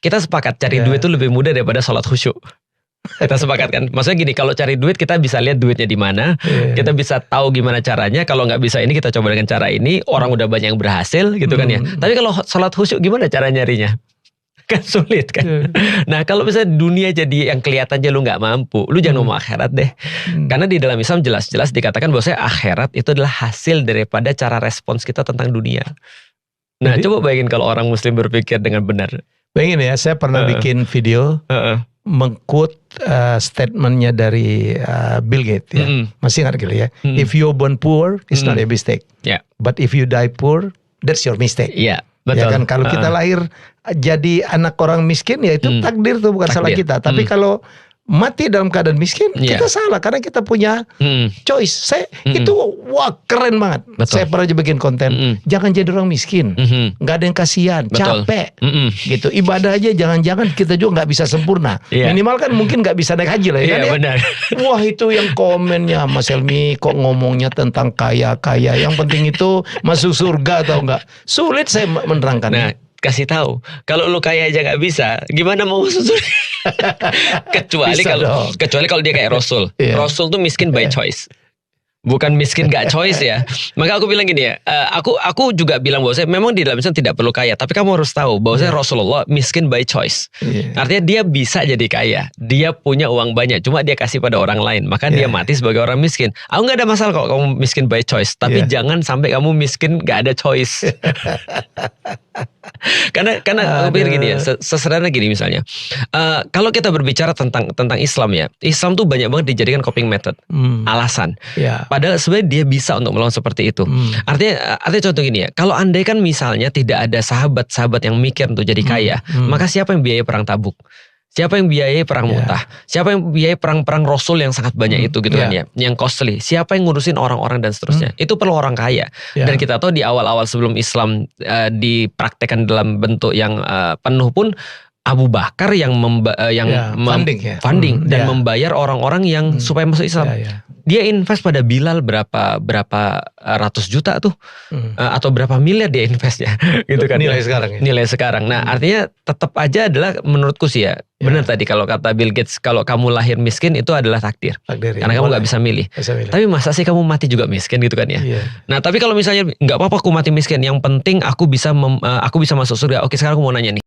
kita sepakat cari duit itu lebih mudah daripada sholat khusyuk. Kita sepakat kan? Maksudnya gini, kalau cari duit kita bisa lihat duitnya di mana, kita bisa tahu gimana caranya. Kalau nggak bisa ini kita coba dengan cara ini. Orang udah banyak yang berhasil gitu kan ya. Tapi kalau sholat khusyuk gimana cara nyarinya? Kan sulit kan. Nah kalau misalnya dunia jadi yang kelihatannya lu nggak mampu, lu jangan ngomong akhirat deh. Karena di dalam Islam jelas-jelas dikatakan bahwa akhirat itu adalah hasil daripada cara respons kita tentang dunia. Nah jadi, coba bayangin kalau orang muslim berpikir dengan benar. Bayangin ya, saya pernah bikin video mengquote statementnya dari Bill Gates ya. Masih ingat gitu ya. If you born poor, it's not a mistake. But if you die poor, that's your mistake. Betul. Ya kan, kalau kita lahir jadi anak orang miskin ya itu takdir tuh, bukan salah kita. Tapi kalau mati dalam keadaan miskin, kita salah karena kita punya choice. Saya itu wah keren banget. Betul. Saya pernah bikin konten, jangan jadi orang miskin, nggak ada yang kasihan, capek, gitu. Ibadah aja jangan-jangan kita juga nggak bisa sempurna. Minimal kan mungkin nggak bisa naik haji lah ya. Benar. Wah itu yang komennya, Mas Helmi kok ngomongnya tentang kaya-kaya. Yang penting itu masuk surga atau enggak. Sulit saya menerangkannya. Nah, kasih tahu, kalau lu kaya aja nggak bisa, gimana mau masuk surga? kecuali kalau dia kayak Rasul. Rasul tuh miskin by choice, bukan miskin gak choice ya. Maka aku bilang gini ya, aku juga bilang bahwa saya memang di dalam Islam tidak perlu kaya, tapi kamu harus tahu bahwa saya Rasulullah miskin by choice. Artinya dia bisa jadi kaya, dia punya uang banyak, cuma dia kasih pada orang lain, maka dia mati sebagai orang miskin. Aku nggak ada masalah kalau kamu miskin by choice, tapi jangan sampai kamu miskin gak ada choice. Karena aku pikir gini ya, sesederhana gini misalnya, kalau kita berbicara tentang Islam ya, Islam tuh banyak banget dijadikan coping method, alasan. Padahal sebenarnya dia bisa untuk melawan seperti itu. Artinya contoh gini ya, kalau andai kan misalnya tidak ada sahabat-sahabat yang mikir untuk jadi kaya, maka siapa yang biayai perang Tabuk? Siapa yang biayai perang Mu'tah? Siapa yang biayai perang-perang Rasul yang sangat banyak itu gitu kan ya, yang costly? Siapa yang ngurusin orang-orang dan seterusnya? Itu perlu orang kaya. Dan kita tahu di awal-awal sebelum Islam dipraktekkan dalam bentuk yang penuh pun, Abu Bakar yang funding dan membayar orang-orang yang supaya masuk Islam. Dia invest pada Bilal berapa ratus juta tuh, atau berapa miliar dia investnya, gitu kan? Nilai sekarang. Nah, artinya tetap aja adalah menurutku sih ya, benar tadi kalau kata Bill Gates, kalau kamu lahir miskin itu adalah takdir karena kamu nggak bisa milih. Tapi masa sih kamu mati juga miskin gitu kan ya? Nah, tapi kalau misalnya nggak apa-apa aku mati miskin, yang penting aku bisa masuk surga. Oke, sekarang aku mau nanya nih.